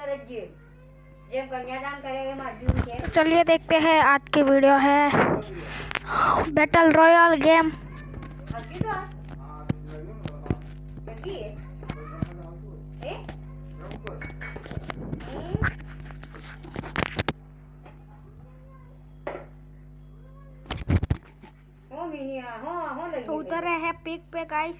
तो चलिए देखते हैं आज की वीडियो है बैटल रॉयल गेम। तो उतर रहे हैं पिक पे गाइस।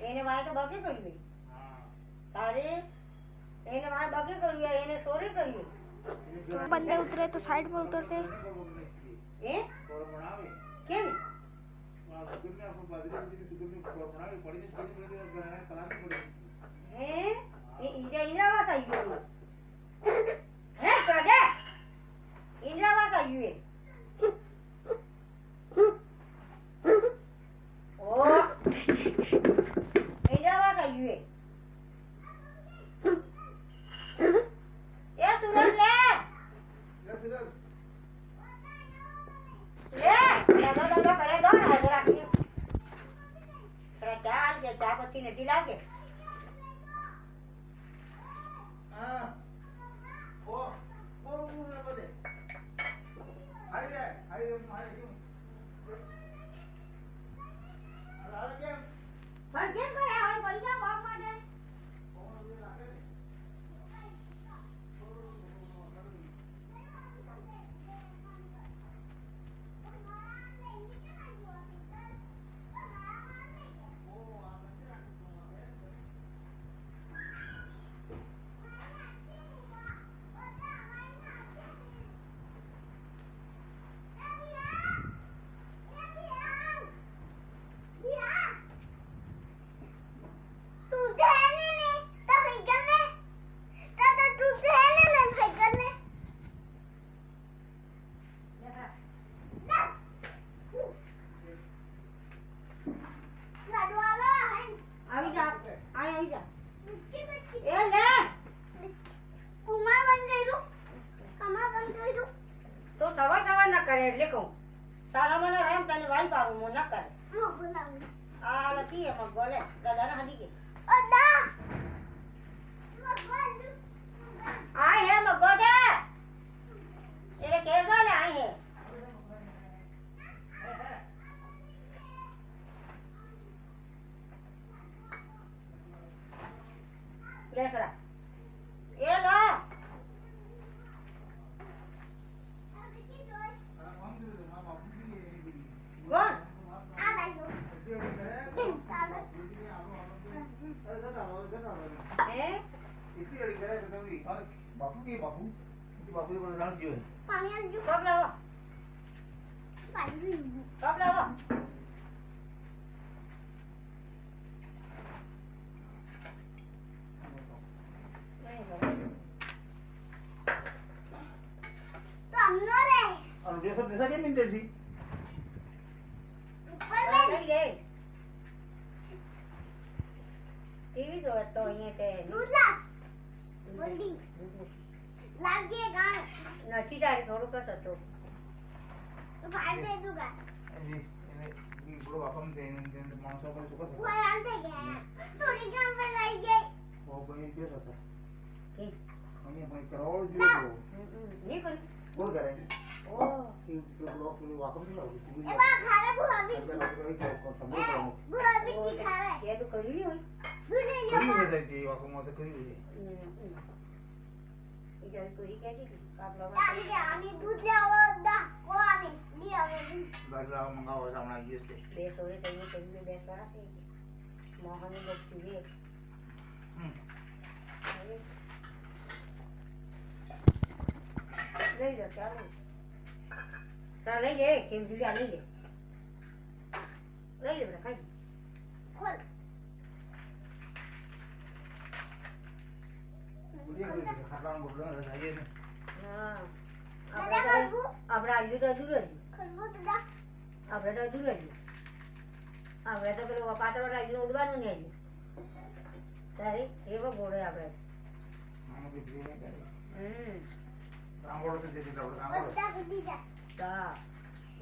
बंदे उतरे तो साइड में उतरते। નથી લાગે એટલે કહું તારા મને એમ તને વાઈ પાડું મો ન કરે આ નથી એમાં ગોલે દાદા ને હદી કે અદા આ હે મગોદે એટલે કે ગોલે આ હે લે કરા એ લો बापू को जान दियो पानी आ जो कब लाओ पानी कब लाओ तो हमनो रे और ये सब जैसा के मिलते थी ऊपर में नहीं गए टीवी जो तो ये ते दूसरा बोली लागे गान નથી તારે થોડું કસ હતો તો ભાઈ દે દુગા जी ये बड़ो आपम दे मानसो को सुको वो यार दे गया थोड़ी गान पे लाई गई वो बनी के था ठीक हमें भाई करोड़ जो नहीं कर बोल करे ओ कि लोग को वाकम नहीं होगी ए बा खारे बुआवी को समझ रहा हूं बुआवी की खारे ये तो करी नहीं हुई दूध ले लियो करी है जी वाकम से करी हुई इधर पूरी कैसी थी आप लोग आनी दूध ले आओ दा को आनी ले आओ बाजरा मंगाओ सामने ये से बेस हो चाहिए चाहिए बेस करा से मोहन लोग चुए ले लो चलो चल ले किम जुलिया ले ले बेटा खाई खोल खाना बोल रहा है ये हां આપડા આયુ તો દૂર જ ખરબો દાદા આપણે તો દૂર જ આપણે તો પેલો પાટવાળા આયુ ઉડવાનું ને આયુ તારે એવો ગોળે આપણે આનો કે જીને કરે રાંગોળો તો દેખી દો રાંગોળો બધા કુદી જા તા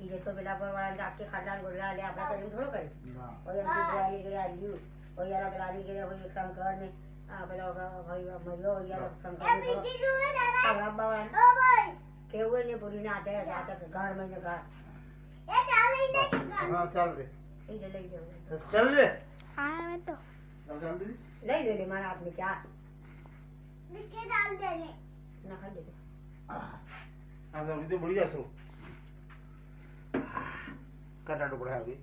ઈ તો પેલા પરવાળા જાકે ખાડાન ગોળા લે આપણે કરી થોડો કરી ના ઓય દુરાઈ ગયા આયુ ઓય યાર પેલા આલી ગયા હોય કામ કરને આ પેલા ભાઈ મર્યો યાર કામ કરે છોકરી ના હાથે જાતે કે ઘર માં ને ઘર હા ચાલ રે એ લઈ જવું ચાલ રે હા મેં તો ચાલ દે લઈ લે મારા હાથની ચા ના ખાઈ દેજો આ તો વિડિયો બળી જશો કાટા ટુકડા આવી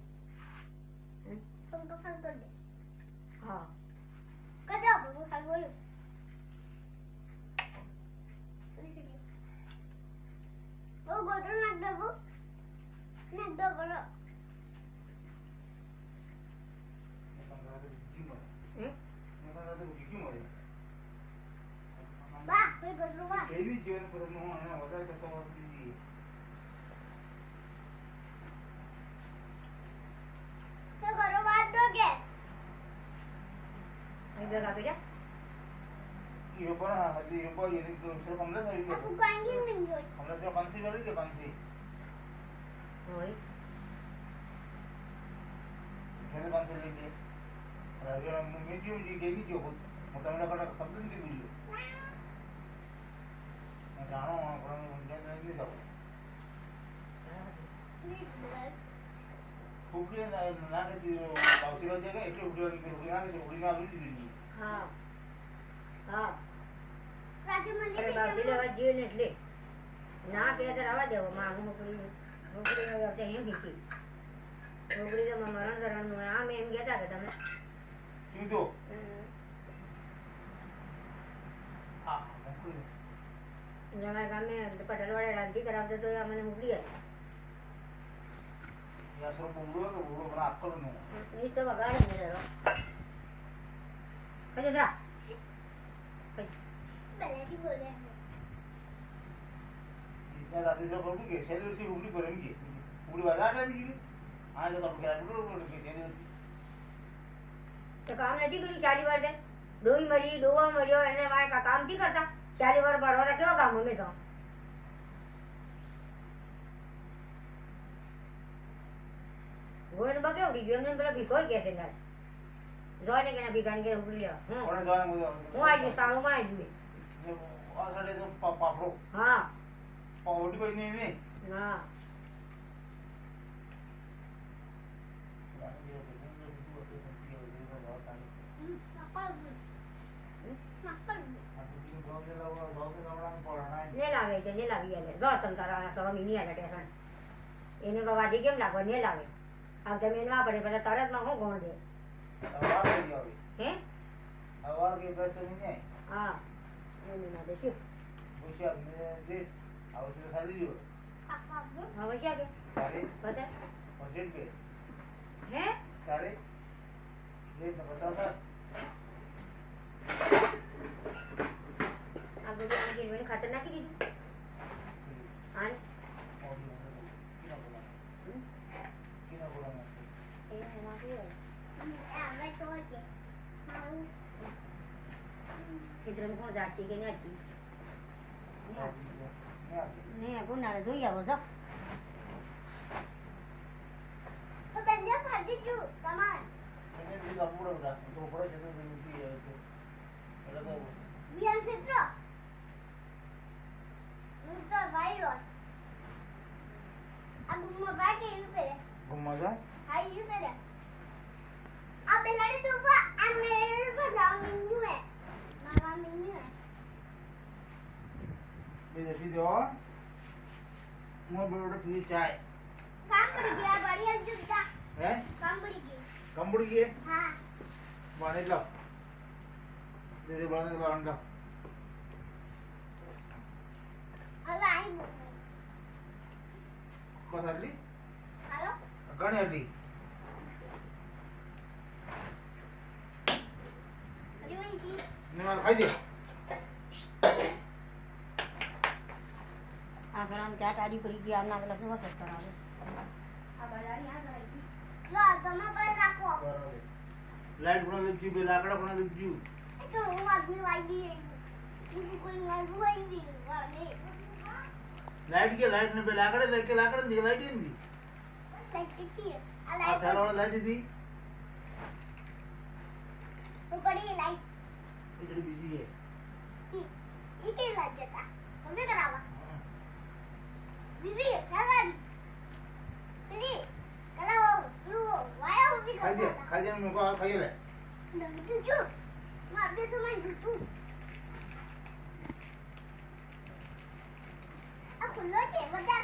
હા એવી જીવન પ્રશ્નો એના વધારે કરતો હોતી અહીં બેગ આપી જા ये पण हल्ली ये पण ये दुसरं कमला झाली कमला से पंथी वाली के पंथी હોય मैंने पंथी लेके अरे मैं क्यों जी गई जो मोटा मोटा कटा सब दिन की वीडियो मैं जानो पर मुझे नहीं जाओ फुकरे ना के जो बाउसी हो जाएगा एक वीडियो ना के वीडियो ना वीडियो હા હા અરે બાપી લેવા જીવ ને એટલે ના કે તો રવા દેવો માં હું છોકરી વખતે એમ કીધી છોકરી તો મરણ કરવાનું આમ એમ કહેતા કે તમે क्यों तो हाँ તમારા ગામે પટેલ વાળે રાંધી કરાવતો તો મને મોકલી હતી या सर बोलो तो बोलो बना अक्कल नहीं એ તો વગાડે ને જરો કજો જા इतना रात से बोल के शरीर से उगली करेंगे पूरी बाजार में भी आज तो क्या बोलो के शरीर તો કામ નથી કર્યું 40 વર્ષે ડોઈ મરી ડોવા મર્યો એને વાય કામ નથી કરતા 40 વર્ષ ભરવા કેવો કામ અમે તો ગોળ બકે ઉડી ગયો ને પેલા ભીખોર કે છે ના જોઈને કે ના ભીખાને કે ઉડી લે और जाने मुझे હું આવી સાણું માં આવી और साढ़े तो पापड़ो હા पावड़ी कोई नहीं नहीं ના ને લાવે છે ને લાવી આલે જો તમ તારા સ્વામી ની આલે ટેશન એને બાવાજી કેમ લાગો ને લાવે આમ તમે ના પડે પેલા તરત માં હું ગોણ દે હે हवा के पैसे नहीं है હા એને ના દેખ્યું बुशिया में दे और से साली जो હવે ક્યાં કે सारे બતા बजट पे હે सारे ये न बता था આ બધું આ ગીરવેણ ખાતર નાખી દીધું આને किना बोला એ નાખી ચિત્રમ કોણ જાતી કે નથી ને ગુનારે જોઈ આવો જો मैंने भी अपना उड़ा तो बड़ा जगह में भी है तो लगा वो घुमा जा ये देखी दो मोर बड़ा पी चाय है कंबड़ी के बाने लो दे बाने लो अंडा बस अली गणे अली ने मार खाई दे આ ઘરામ ક્યાં તારી પડી ગઈ આના પેલા શું વખત કરાવે આ બલાની આ ગઈ लाइट बना लग जी लाकड़ा बना लग जी लाइट के लाइट ने पे लाकड़े लेके लाकड़े दी लाइट नहीं आ साला वाला लाइट दी इधर बिजी है મૂકો આ ખાઈ લે ડંગી જો મારે તો મેં જૂતું આ ખુલ્લો છે બધા